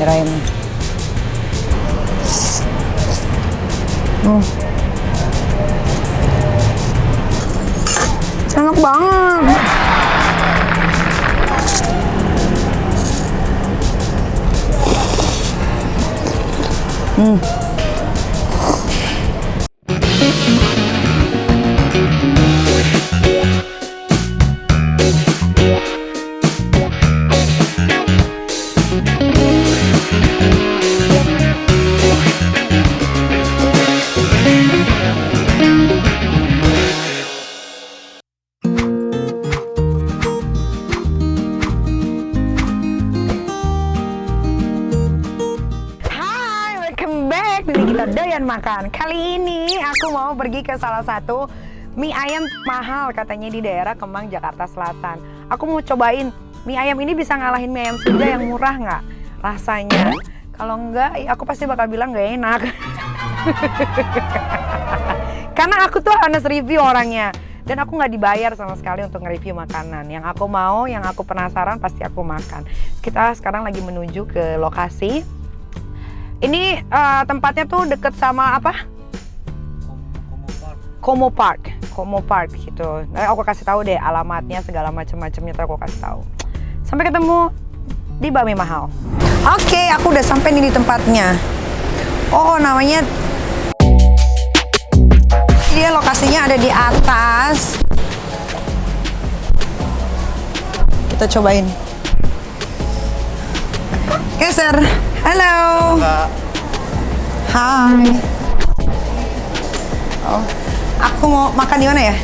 ayam. Enak banget. Kita doyan makan. Kali ini aku mau pergi ke salah satu mie ayam mahal katanya di daerah Kemang, Jakarta Selatan. Aku mau cobain mie ayam ini bisa ngalahin mie ayam Sunda yang murah nggak rasanya. Kalau enggak, ya aku pasti bakal bilang nggak enak. Karena aku tuh honest review orangnya. Dan aku nggak dibayar sama sekali untuk nge-review makanan. Yang aku mau, yang aku penasaran pasti aku makan. Kita sekarang lagi menuju ke lokasi. Ini tempatnya tuh deket sama apa? Como Park gitu. Nah, aku kasih tahu deh alamatnya segala macam-macamnya, aku kasih tahu. Sampai ketemu di Bakmi Mahal. Oke, aku udah sampai nih di tempatnya. Oh, namanya dia lokasinya ada di atas. Kita cobain. Geser. Halo. Hai. Oh, aku mau makan di mana ya?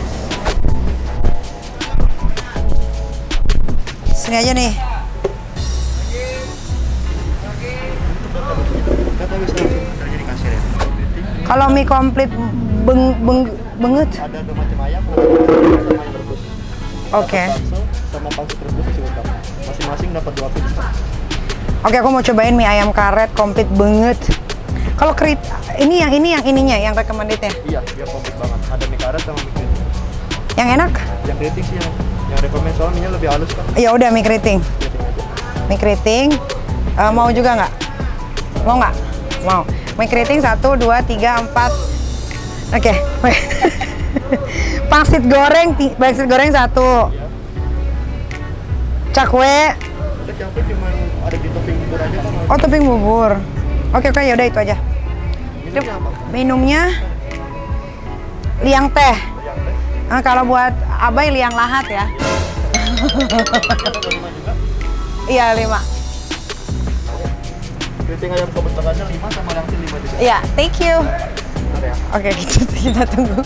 Sini aja nih. Kalau mie komplit banget. Ada 2 macam ayam, sama ayam rebus. Oke. Sama pangsit rebus juga. Masing-masing dapat 2 piece. Oke, aku mau cobain mie ayam karet komplit banget. Kalau ini yang ininya, yang recommended-nya. Iya, dia komplit banget. Ada mie karet sama mie keriting. Yang enak? Yang keriting sih yang rekomend, soalnya minyak lebih halus kan. Ya udah mie keriting. Keriting aja. Mie keriting. Mau juga nggak? Mau nggak? Mau. Mie keriting 1, 2, 3, 4. Oke. Pangsit goreng 1. Iya. Cakwe. Udah campur cuma ada di topping bubur aja kan. Oh, topping bubur. Oke, ya udah itu aja. Minumnya apa? Minumnya liang teh. Yang teh. Kalau buat Abai liang lahat ya. Iya, 5. Keriting ayam kebetulannya 5 sama langsung 5 juga. Iya, thank you. Ada ya? Oke, kita tunggu.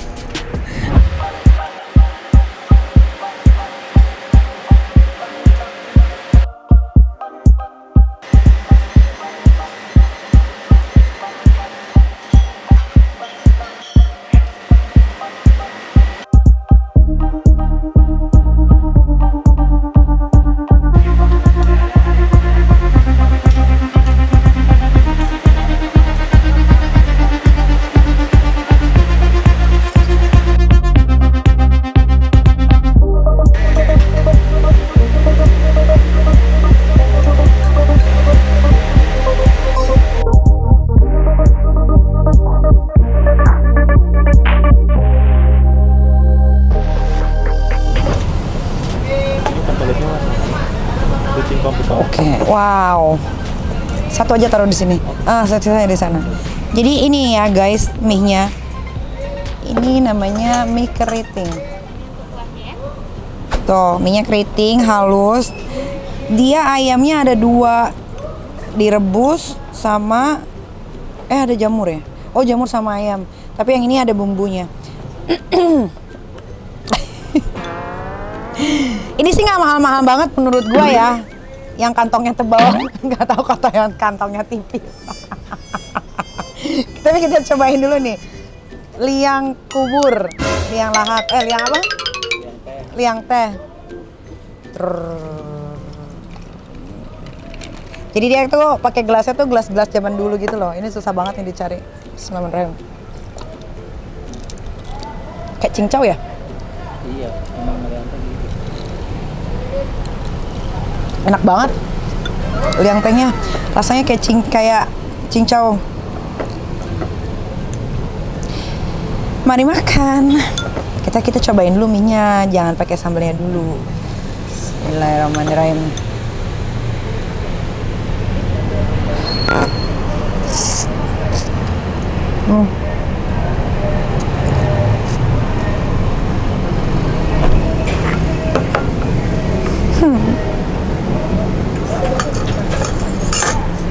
Oke, wow. Satu aja taruh di sini. Satu-satunya di sana. Jadi ini ya guys, mie-nya. Ini namanya mie keriting. Tuh, mie-nya keriting, halus. Dia ayamnya ada 2 direbus sama ada jamur ya. Oh, jamur sama ayam. Tapi yang ini ada bumbunya. Ini sih nggak mahal-mahal banget menurut gua ya. Yang kantongnya tebal, nggak tahu kata yang kantongnya tipis. Tapi kita cobain dulu nih. Liang kubur, liang lahat, liang apa? Liang teh. Jadi dia tuh pakai gelasnya tuh gelas-gelas zaman dulu gitu loh. Ini susah banget nih dicari. Bismillahirrahmanirrahim. Kayak cincau ya? Iya, emang gitu. Enak banget. Liang tehnya rasanya kayak cincau. Mari makan. Kita cobain dulu mie-nya, jangan pakai sambelnya dulu. Bismillahirrahmanirrahim.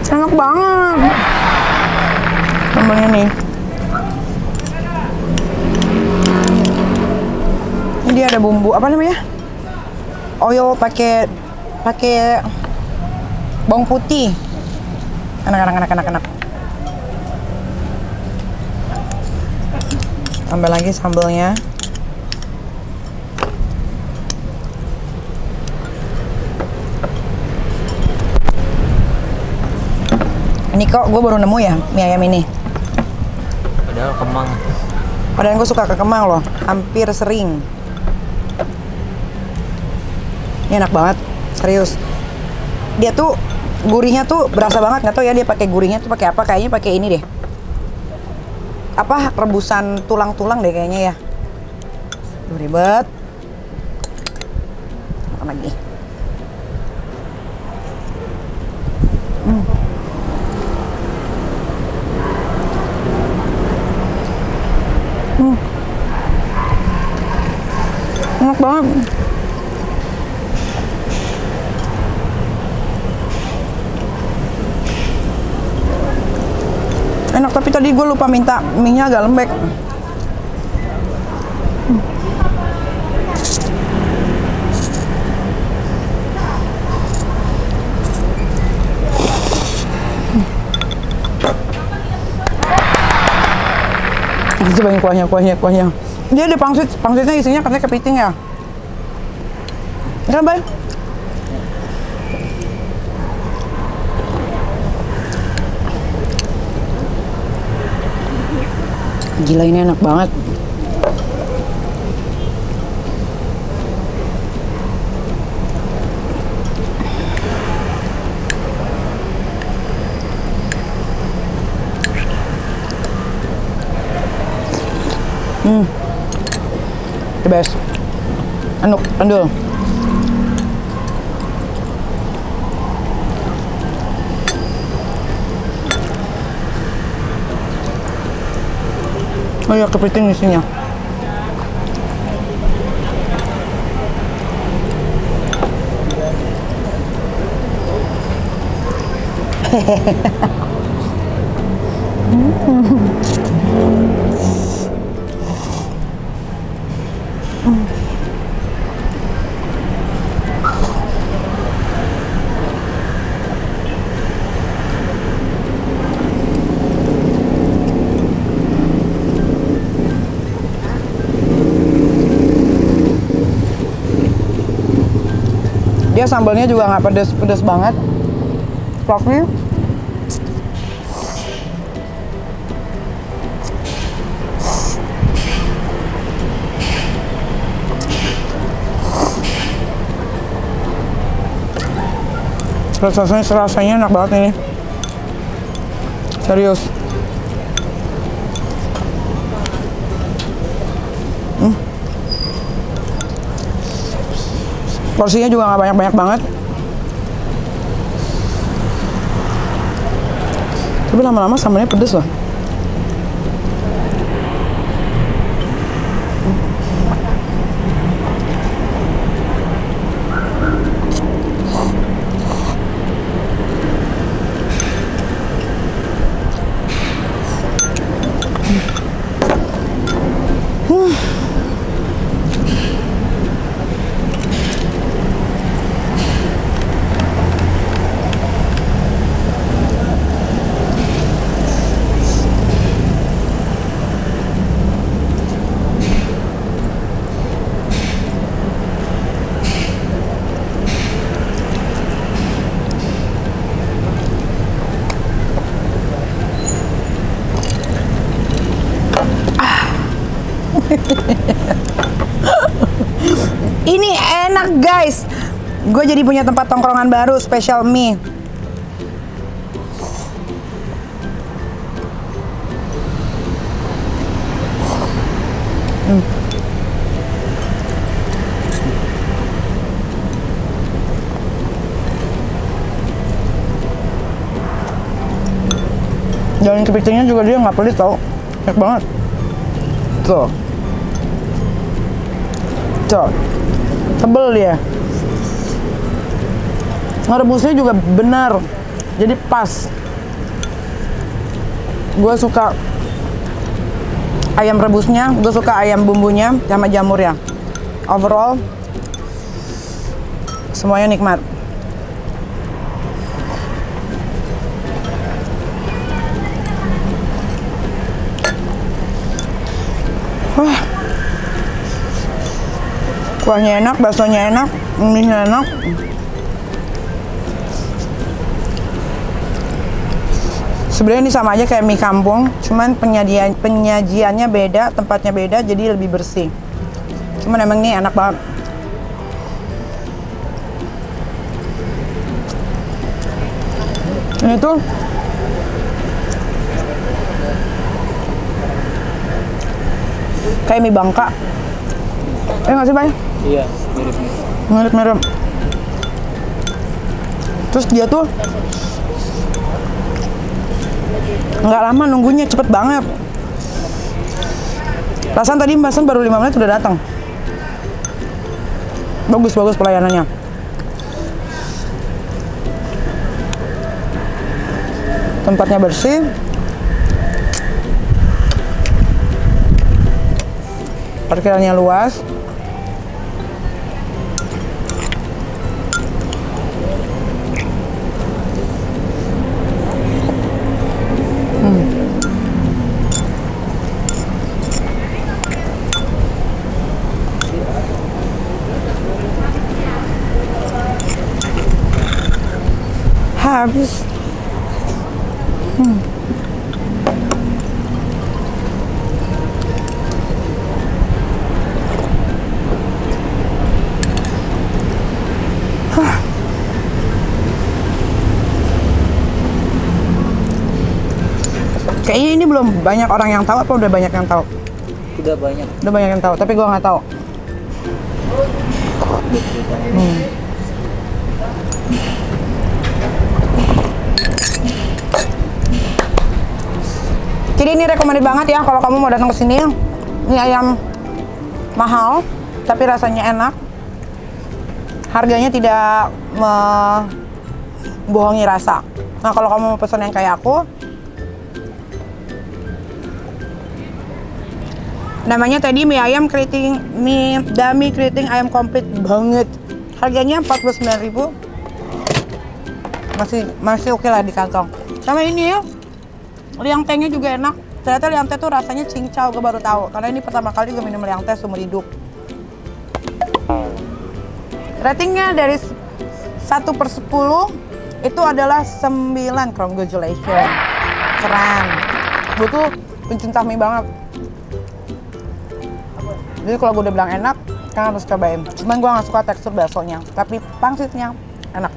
Enak banget sambelnya nih. Ini dia ada bumbu apa namanya? Oil pakai bawang putih. Enak. Tambah lagi sambelnya. Ini kok gue baru nemu ya mie ayam ini. Padahal Kemang. Padahal gue suka ke Kemang loh, hampir sering. Ini enak banget, serius. Dia tuh gurihnya tuh berasa banget, nggak tahu ya dia pakai gurihnya tuh pakai apa? Kayaknya pakai ini deh. Apa rebusan tulang-tulang deh kayaknya ya. Duh, ribet. Makan lagi. Enak banget. Enak, tapi tadi gue lupa minta mie-nya agak lembek. Cobain kuahnya. Dia ada pangsitnya isinya katanya kepiting ya. Kan, Bay? Gila, ini enak banget. The best. Andul. Oh ya, kepiting isinya. Dia sambalnya juga nggak pedes banget. Tapi rasanya enak banget ini. Serius. Porsinya juga nggak banyak-banyak banget. Tapi lama-lama sambalnya pedes loh. Ini enak guys. Gue jadi punya tempat tongkrongan baru, special mie. Daun kepitingnya juga dia nggak pelit tau, enak banget. Tuh, tebel dia. Ngerebusnya juga benar, jadi pas. Gue suka ayam rebusnya, gue suka ayam bumbunya sama jamurnya. Overall, semuanya nikmat. Kuahnya enak, baksonya enak, mienya enak. Sebenarnya ini sama aja kayak mie kampung, cuman penyajiannya beda, tempatnya beda, jadi lebih bersih. Cuman emang ini enak banget. Ini tuh kayak mie Bangka. Nggak sih, Bay? Iya, mirip-mirip. Mirip-mirip. Terus dia tuh nggak lama nunggunya, cepet banget. Perasaan tadi pesan baru 5 menit udah datang. Bagus pelayanannya. Tempatnya bersih. Parkirannya luas. Habis. Kayaknya ini belum banyak orang yang tahu, apa udah banyak yang tahu? Udah banyak. Udah banyak yang tahu, tapi gua nggak tahu. Jadi ini recommended banget ya kalau kamu mau datang ke sini. Ini ayam mahal, tapi rasanya enak. Harganya tidak membohongi rasa. Nah, kalau kamu mau pesan yang kayak aku, namanya tadi mie ayam keriting, mie dami keriting ayam komplit banget. Harganya 49.000. Masih oke lah di kantong. Sama ini ya, liang tehnya juga enak. Ternyata liang teh tuh rasanya cincau, gue baru tahu. Karena ini pertama kali gue minum liang teh seumur hidup. Ratingnya dari 1/10 itu adalah 9. Congratulations. Keren. Gue tuh pencinta mie banget. Jadi kalau gue udah bilang enak, kan harus cobain. Cuman gue gak suka tekstur baksonya, tapi pangsitnya enak.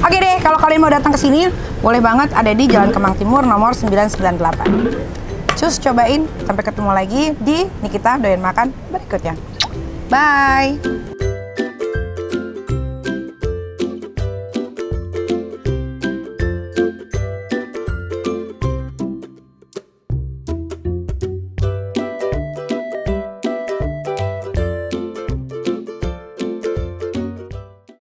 Oke deh, kalau kalian mau datang ke sini, boleh banget, ada di Jalan Kemang Timur nomor 998. Cus cobain, sampai ketemu lagi di Nikita Doyan Makan berikutnya. Bye!